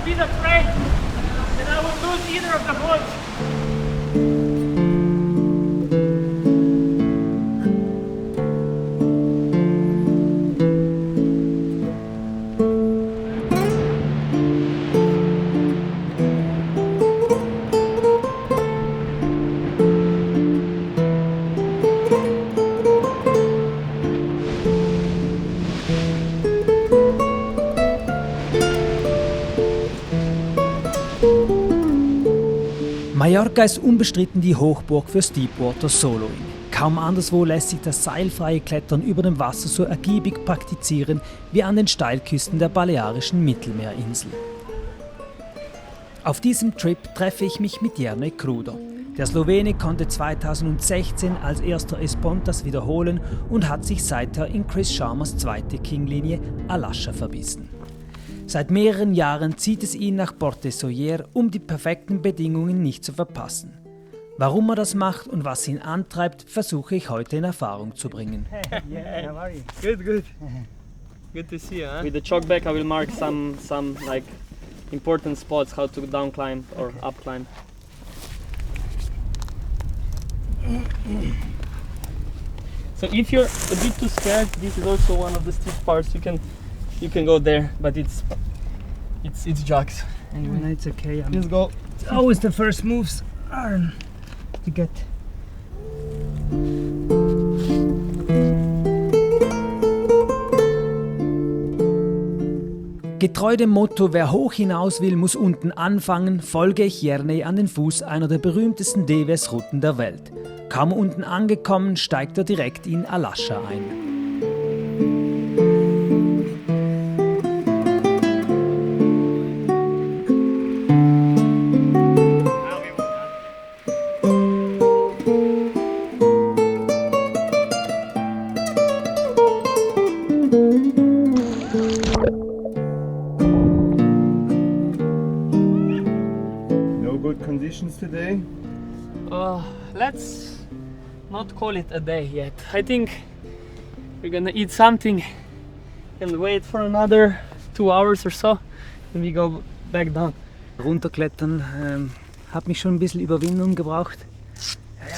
to be afraid that I will lose either of the boats. Mallorca ist unbestritten die Hochburg für Steepwater Soloing. Kaum anderswo lässt sich das seilfreie Klettern über dem Wasser so ergiebig praktizieren wie an den Steilküsten der balearischen Mittelmeerinsel. Auf diesem Trip treffe ich mich mit Jernej Kruder. Der Slowene konnte 2016 als erster Espontas wiederholen und hat sich seither in Chris Sharmas zweite King-Linie Alascha verbissen. Seit mehreren Jahren zieht es ihn nach Porte Soller, um die perfekten Bedingungen nicht zu verpassen. Warum er das macht und was ihn antreibt, versuche ich heute in Erfahrung zu bringen. Yeah, how are you? Good, good. Good to see you, huh? With the chalk back, I will mark some like important spots how to down climb or up climb. So if you're a bit too scared, this is also one of the steep parts. You can go there, but it's jogs. Anyway, it's okay. Just go. Always the first moves are to get. Getreu dem Motto, wer hoch hinaus will, muss unten anfangen, folge ich Jernej an den Fuß einer der berühmtesten DWS-Routen der Welt. Kaum unten angekommen, steigt er direkt in Alascha ein. Conditions today? Let's not call it a day yet. I think we're gonna eat something and wait for another 2 hours or so and we go back down. Runterklettern hat mich schon ein bisschen Überwindung gebraucht.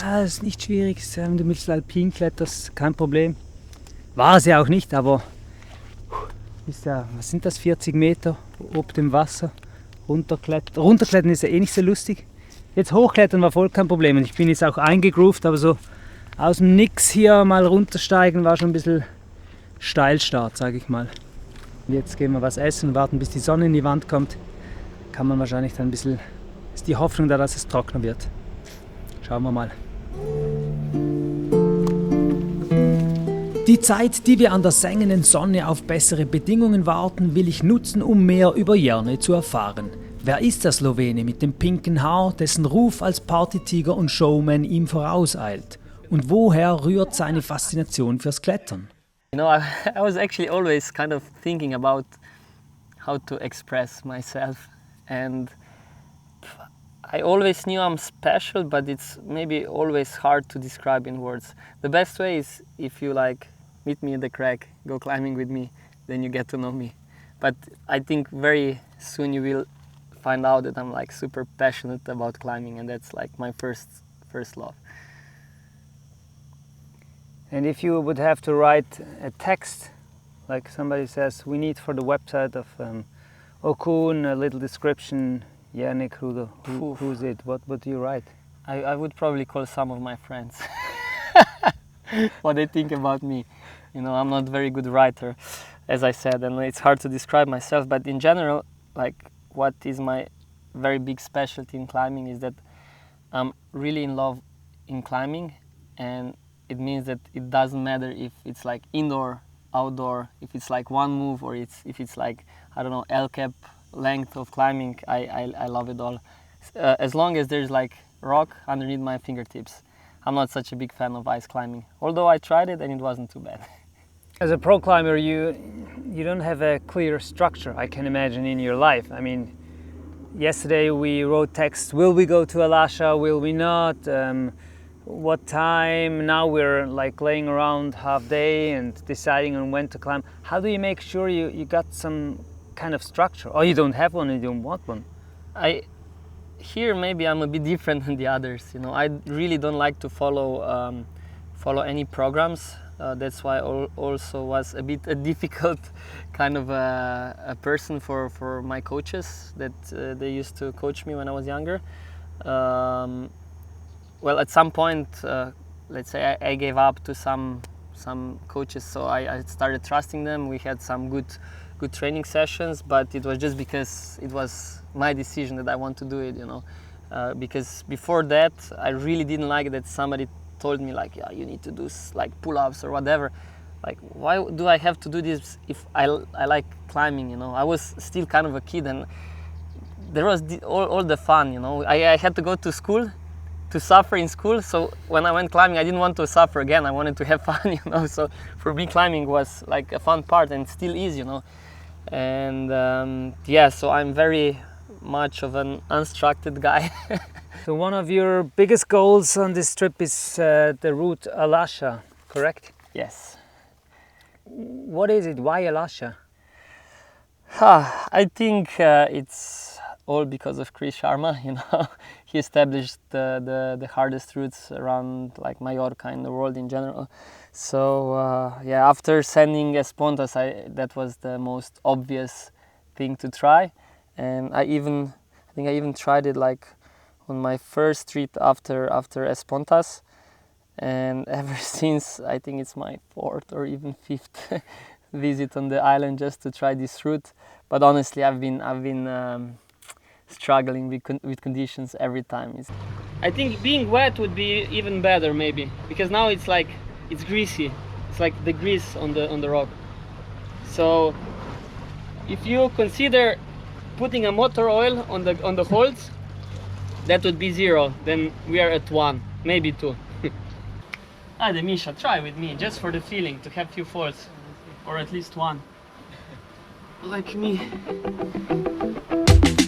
Ja, ist nicht schwierig, wenn du mit Alpin kletterst, kein Problem. War es ja auch nicht, aber ist ja, was sind das, 40 Meter ob dem Wasser. Runterklettern ist ja eh nicht so lustig. Jetzt hochklettern war voll kein Problem und ich bin jetzt auch eingegroovt, aber so aus dem Nix hier mal runtersteigen war schon ein bisschen Steilstart, sage ich mal. Und jetzt gehen wir was essen und warten, bis die Sonne in die Wand kommt. Kann man wahrscheinlich dann ein bisschen, ist die Hoffnung da, dass es trockener wird. Schauen wir mal. Die Zeit, die wir an der sengenden Sonne auf bessere Bedingungen warten, will ich nutzen, um mehr über Jernej zu erfahren. Wer ist der Slowene mit dem pinken Haar, dessen Ruf als Partytiger und Showman ihm vorauseilt? Und woher rührt seine Faszination fürs Klettern? You know, I was actually always kind of thinking about how to express myself, and I always knew I'm special, but it's maybe always hard to describe in words. The best way is if you like meet me at the crack, go climbing with me, then you get to know me. But I think very soon you will find out that I'm like super passionate about climbing, and that's like my first love. And if you would have to write a text, like somebody says, we need for the website of Okun a little description, Jernej Kruder, who's it? What do you write? I would probably call some of my friends what they think about me. You know, I'm not a very good writer, as I said, and it's hard to describe myself, but in general, like, what is my very big specialty in climbing is that I'm really in love in climbing, and it means that it doesn't matter if it's like indoor, outdoor, if it's like one move or if it's like, I don't know, L-cap length of climbing, I love it all. As long as there's like rock underneath my fingertips. I'm not such a big fan of ice climbing, although I tried it and it wasn't too bad. As a pro climber, you don't have a clear structure, I can imagine, in your life. I mean, yesterday we wrote texts, will we go to Alascha, will we not, what time, now we're like laying around half day and deciding on when to climb. How do you make sure you got some kind of structure, or you don't have one and you don't want one? Here maybe I'm a bit different than the others. You know, I really don't like to follow any programs. That's why I also was a bit a difficult kind of a person for my coaches that they used to coach me when I was younger. Well, at some point, let's say I gave up to some coaches, so I started trusting them. We had some good training sessions, but it was just because it was my decision that I want to do it, you know. Because before that, I really didn't like that somebody told me like, yeah, you need to do like pull-ups or whatever. Like, why do I have to do this if I like climbing, you know? I was still kind of a kid, and there was all the fun, you know. I had to go to school to suffer in school, so when I went climbing, I didn't want to suffer again. I wanted to have fun, you know. So for me, climbing was like a fun part, and still is, you know. And yeah, so I'm very much of an unstructured guy. So one of your biggest goals on this trip is the route Alasha, correct? Yes. What is it? Why Alasha? I think it's all because of Chris Sharma, you know. He established the hardest routes around like Mallorca in the world in general. So yeah, after sending Espontas, that was the most obvious thing to try, and I think I even tried it like on my first trip after Espontas, and ever since I think it's my 4th or even 5th visit on the island just to try this route. But honestly, I've been struggling with conditions every time. I think being wet would be even better maybe, because now it's like it's greasy. It's like the grease on the rock. So if you consider putting a motor oil on the holes, that would be 0. Then we are at 1, maybe 2. Misha, try with me just for the feeling, to have few falls, or at least 1. Like me.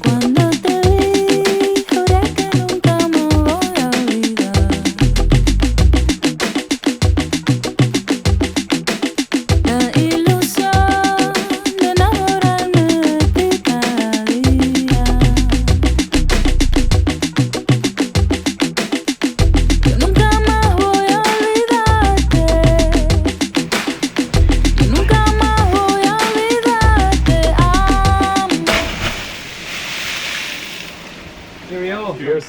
Cuando te vi, juré que nunca me voy a olvidar. La ilusión de enamorarme de ti cada día. Yo nunca más voy a olvidarte. Yo nunca más voy a olvidarte, amo. Cheerio. Cheers.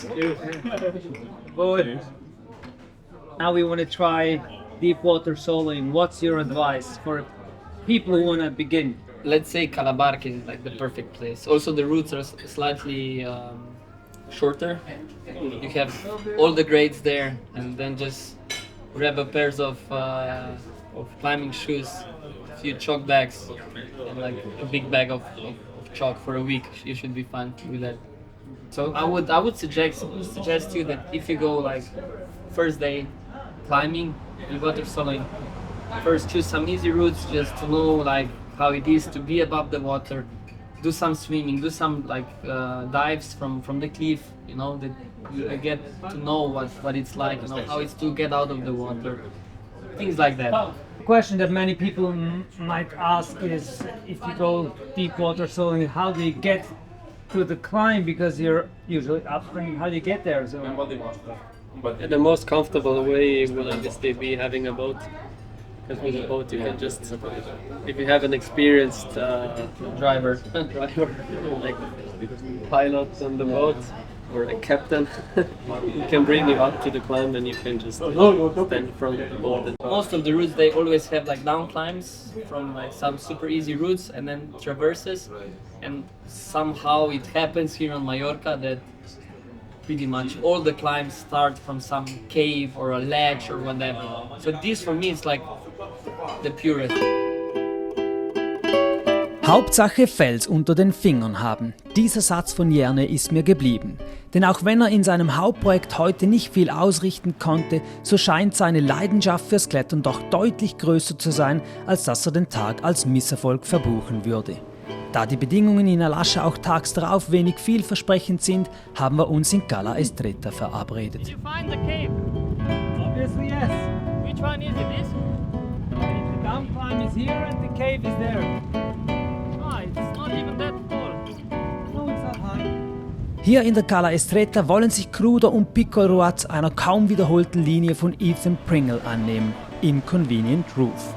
Good. Now we want to try deep water soloing. What's your advice for people who want to begin? Let's say Calabarca is like the perfect place. Also the routes are slightly shorter. You have all the grades there, and then just grab a pair of climbing shoes, a few chalk bags, and like a big bag of chalk for a week. You should be fine with that. So I would suggest you that if you go like first day climbing and water soloing, first choose some easy routes just to know like how it is to be above the water. Do some swimming, do some like dives from the cliff, you know, that you get to know what it's like, you know, how it's to get out of the water, things like that. The question that many people might ask is, if you go deep water soloing, how do you get to the climb, because you're usually upstream? How do you get there? So The most comfortable way will obviously be having a boat, because with a boat you can just, if you have an experienced driver, like pilot on the boat or a captain, he can bring you up to the climb and you can just stand in front of the boat. Most of the routes, they always have like down climbs from like some super easy routes and then traverses, and somehow it happens here on Mallorca that pretty much all the climbs start from some cave or a ledge or whatever. So this for me is like the purest. Hauptsache Fels unter den Fingern haben. Dieser Satz von Jerne ist mir geblieben. Denn auch wenn er in seinem Hauptprojekt heute nicht viel ausrichten konnte, so scheint seine Leidenschaft fürs Klettern doch deutlich größer zu sein, als dass er den Tag als Misserfolg verbuchen würde. Da die Bedingungen in Alascha auch tags darauf wenig vielversprechend sind, haben wir uns in Cala Estreita verabredet. Did you find the cave? obviously yes. Which one is it? This? The down climb is here and the cave is there. Ah, it's not even Hier in der Cala Estreita wollen sich Crudo und Pico Ruaz einer kaum wiederholten Linie von Ethan Pringle annehmen, Inconvenient Roof.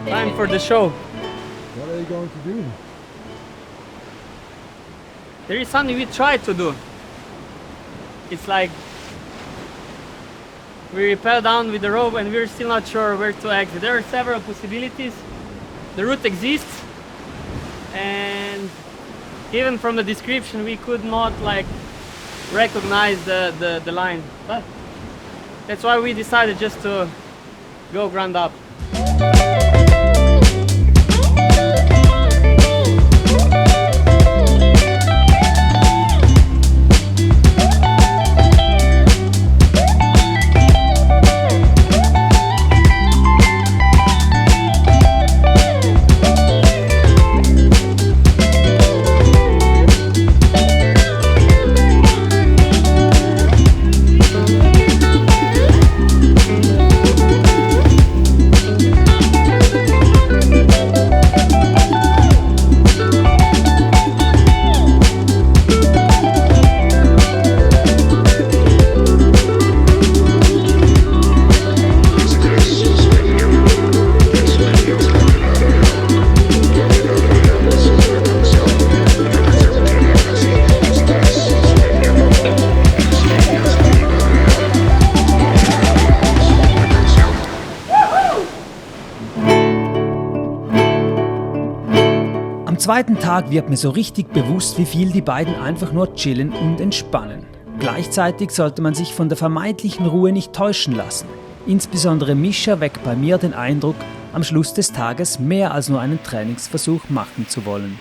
Time for the show. What are you going to do? There is something we tried to do. It's like we rappel down with the rope and we're still not sure where to exit. There are several possibilities. The route exists, and even from the description we could not like recognize the line. But that's why we decided just to go ground up. Am zweiten Tag wird mir so richtig bewusst, wie viel die beiden einfach nur chillen und entspannen. Gleichzeitig sollte man sich von der vermeintlichen Ruhe nicht täuschen lassen. Insbesondere Mischa weckt bei mir den Eindruck, am Schluss des Tages mehr als nur einen Trainingsversuch machen zu wollen.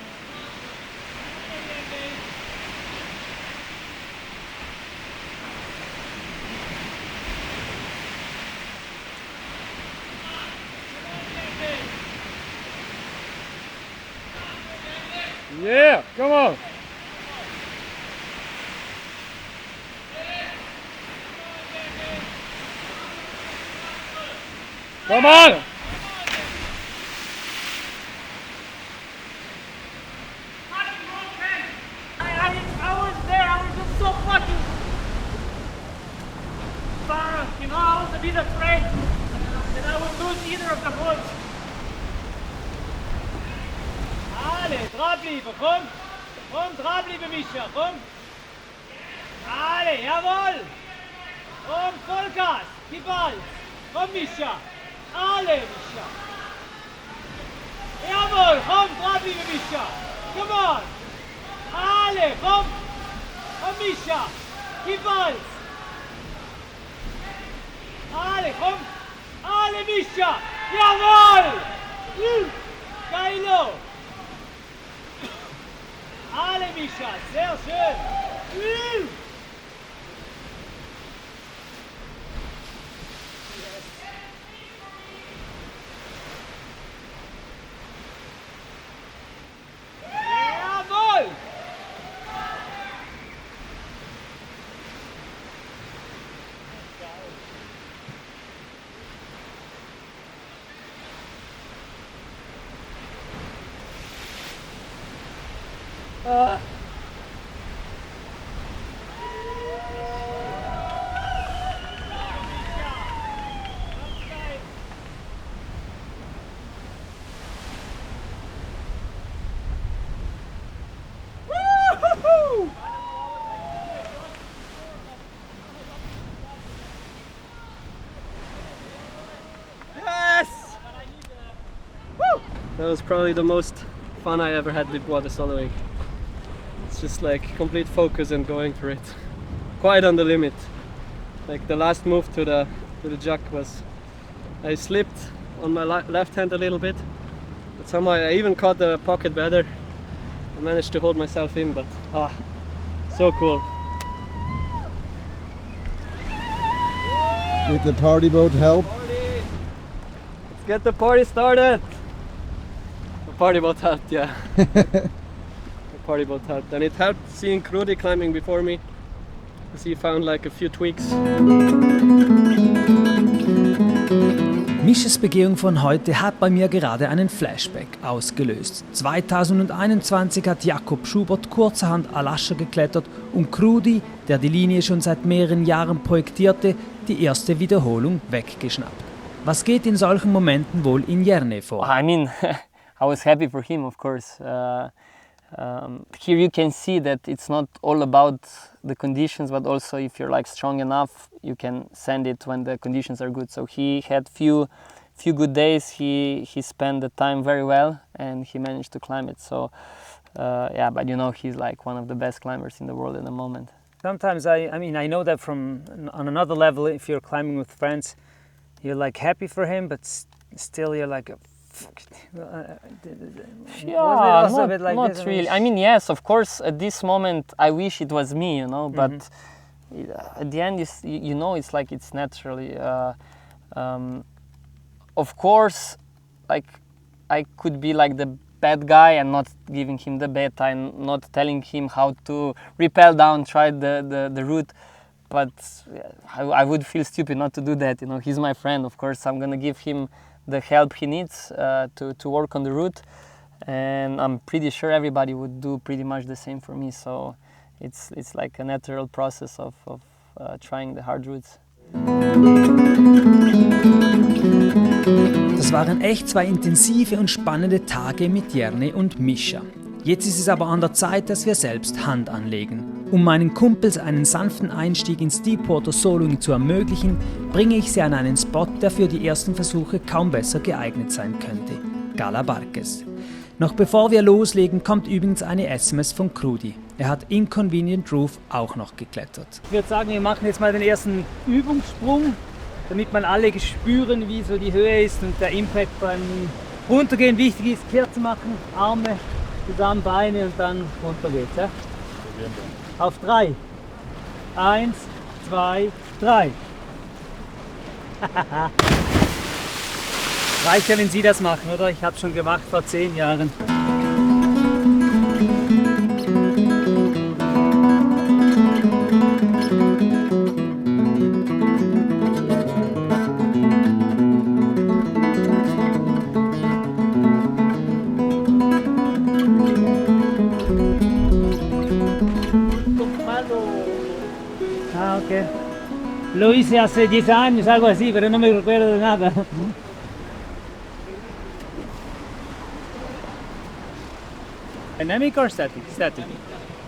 Yeah, come on. Come on. I was there. I was just so fucking far. You know, I was a bit afraid that I would lose either of the boats. Alle, dranbleiben, komm! Komm, dranbleiben, Mischa, komm! Alle, jawohl! Komm, Vollgas, gib alles! Komm, Mischa! Alle, Mischa! Jawohl, komm, dranbleiben, Mischa! Come on! Alle, komm! Komm, Mischa! Gib alles! Alle, komm! Alle, Mischa! Jawohl! Geilo! Alle, Mischa, sehr schön. Jawohl. That was probably the most fun I ever had with water soloing. It's just like complete focus and going for it. Quite on the limit. Like the last move to the jack was, I slipped on my left hand a little bit, but somehow I even caught the pocket better. I managed to hold myself in, but so cool. Did the party boat help? Let's get the party started. The party boat helped, yeah. The party boat helped, and it helped seeing Krudi climbing before me, because he found like a few tweaks. Misches Begehung von heute hat bei mir gerade einen Flashback ausgelöst. 2021 hat Jakob Schubert kurzerhand Alascha geklettert und Krudi, der die Linie schon seit mehreren Jahren projektierte, die erste Wiederholung weggeschnappt. Was geht in solchen Momenten wohl in Järne vor? I mean, I was happy for him, of course. Here you can see that it's not all about the conditions, but also if you're like strong enough, you can send it when the conditions are good. So he had few good days. He spent the time very well, and he managed to climb it. So yeah, but you know, he's like one of the best climbers in the world at the moment. Sometimes I know that from on another level, if you're climbing with friends, you're like happy for him, but still you're like, Yeah, also a bit like not this? really. I mean, yes, of course, at this moment, I wish it was me, you know, but at the end, you know, it's like it's naturally. Of course, like I could be like the bad guy and not giving him the beta and not telling him how to rappel down, try the route. But I would feel stupid not to do that. You know, he's my friend. Of course, I'm gonna give him the help he needs to work on the route, and I'm pretty sure everybody would do pretty much the same for me. So it's like a natural process of trying the hard routes. Das waren echt zwei intensive und spannende Tage mit Järne und Mischa. Jetzt ist es aber an der Zeit, dass wir selbst Hand anlegen. Um meinen Kumpels einen sanften Einstieg ins Deepwater Soloing zu ermöglichen, bringe ich sie an einen Spot, der für die ersten Versuche kaum besser geeignet sein könnte: Galabarques. Noch bevor wir loslegen, kommt übrigens eine SMS von Krudi. Er hat Inconvenient Roof auch noch geklettert. Ich würde sagen, wir machen jetzt mal den ersten Übungssprung, damit man alle spüren, wie so die Höhe ist und der Impact beim Runtergehen. Wichtig ist, kehrt zu machen, Arme zusammen, Beine und dann runter geht's. Ja? Auf 3. 1, 2, 3. Reicht ja, wenn Sie das machen, oder? Ich habe es schon gemacht vor 10 Jahren. Ah, ok. Lo hice hace 10 años, algo así, pero no me recuerdo de nada. Dynamic or static? Static.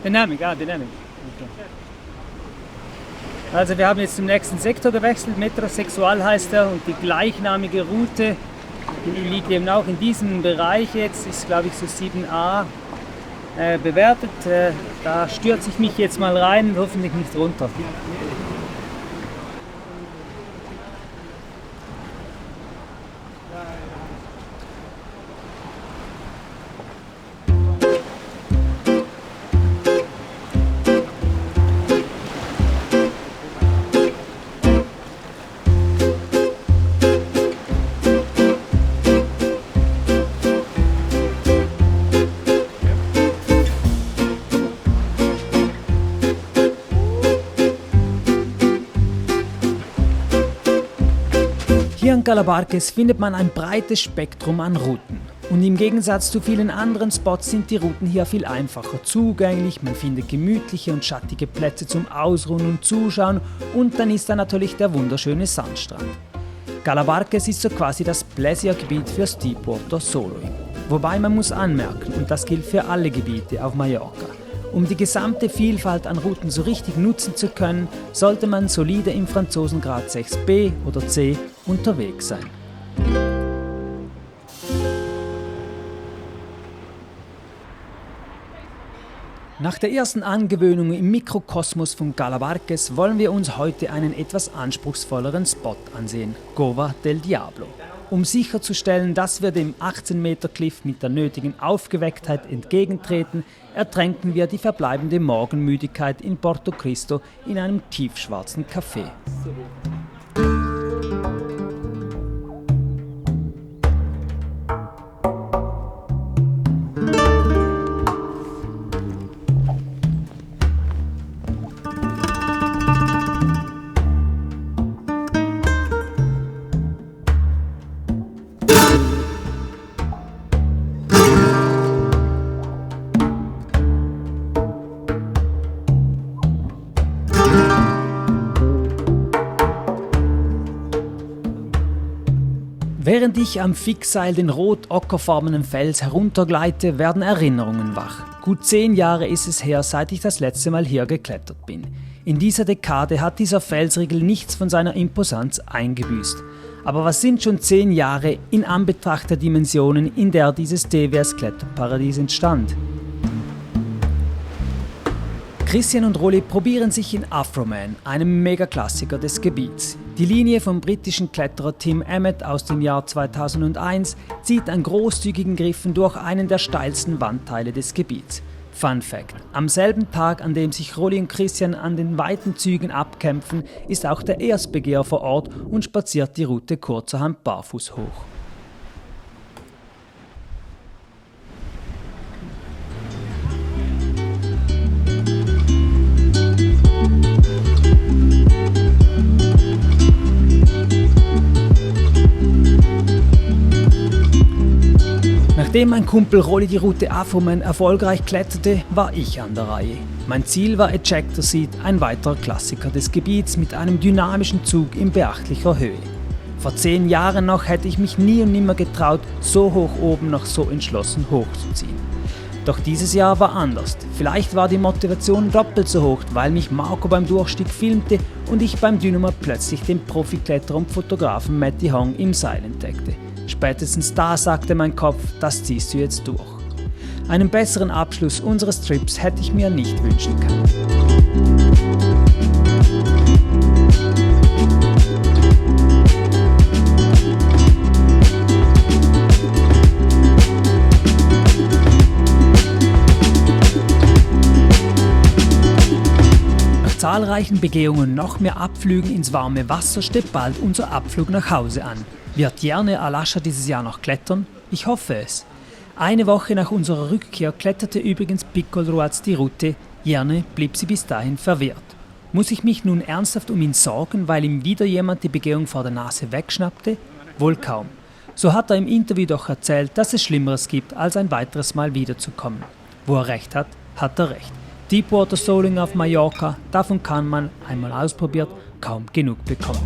Dynamic, dynamic. Okay. Also wir haben jetzt zum nächsten Sektor gewechselt, Metrosexual heißt er, und die gleichnamige Route, die liegt eben auch in diesem Bereich jetzt, ist glaube ich so 7a bewertet. Da stürze ich mich jetzt mal rein und hoffentlich nicht runter. Hier an Galabarques findet man ein breites Spektrum an Routen. Und im Gegensatz zu vielen anderen Spots sind die Routen hier viel einfacher zugänglich, man findet gemütliche und schattige Plätze zum Ausruhen und Zuschauen und dann ist da natürlich der wunderschöne Sandstrand. Galabarques ist so quasi das Bläsiergebiet fürs Deepwater Soloing. Wobei man muss anmerken, und das gilt für alle Gebiete auf Mallorca, um die gesamte Vielfalt an Routen so richtig nutzen zu können, sollte man solide im Franzosengrad 6b oder c unterwegs sein. Nach der ersten Angewöhnung im Mikrokosmos von Galabarques wollen wir uns heute einen etwas anspruchsvolleren Spot ansehen, Cova del Diablo. Um sicherzustellen, dass wir dem 18-Meter-Cliff mit der nötigen Aufgewecktheit entgegentreten, ertränken wir die verbleibende Morgenmüdigkeit in Porto Cristo in einem tiefschwarzen Café. Während ich am Fixseil den rot-ockerfarbenen Fels heruntergleite, werden Erinnerungen wach. Gut 10 Jahre ist es her, seit ich das letzte Mal hier geklettert bin. In dieser Dekade hat dieser Felsriegel nichts von seiner Imposanz eingebüßt. Aber was sind schon 10 Jahre in Anbetracht der Dimensionen, in der dieses DWS-Kletterparadies entstand? Christian und Rolli probieren sich in Afroman, einem Megaklassiker des Gebiets. Die Linie vom britischen Kletterer Tim Emmett aus dem Jahr 2001 zieht an großzügigen Griffen durch einen der steilsten Wandteile des Gebiets. Fun Fact: Am selben Tag, an dem sich Rolli und Christian an den weiten Zügen abkämpfen, ist auch der Erstbegeher vor Ort und spaziert die Route kurzerhand barfuß hoch. Nachdem mein Kumpel Rolli die Route Afroman erfolgreich kletterte, war ich an der Reihe. Mein Ziel war Ejector Seat, ein weiterer Klassiker des Gebiets mit einem dynamischen Zug in beachtlicher Höhe. Vor 10 Jahren noch hätte ich mich nie und nimmer getraut, so hoch oben noch so entschlossen hochzuziehen. Doch dieses Jahr war anders. Vielleicht war die Motivation doppelt so hoch, weil mich Marco beim Durchstieg filmte und ich beim Dynamo plötzlich den Profikletterer und Fotografen Matty Hong im Seil entdeckte. Spätestens da sagte mein Kopf, das ziehst du jetzt durch. Einen besseren Abschluss unseres Trips hätte ich mir nicht wünschen können. Nach zahlreichen Begehungen und noch mehr Abflügen ins warme Wasser steht bald unser Abflug nach Hause an. Wird Jerne Alascha dieses Jahr noch klettern? Ich hoffe es. Eine Woche nach unserer Rückkehr kletterte übrigens Piccolo Ruaz die Route, Jerne blieb sie bis dahin verwehrt. Muss ich mich nun ernsthaft um ihn sorgen, weil ihm wieder jemand die Begehung vor der Nase wegschnappte? Wohl kaum. So hat er im Interview doch erzählt, dass es Schlimmeres gibt, als ein weiteres Mal wiederzukommen. Wo er recht hat, hat er recht. Deepwater Soling auf Mallorca, davon kann man, einmal ausprobiert, kaum genug bekommen.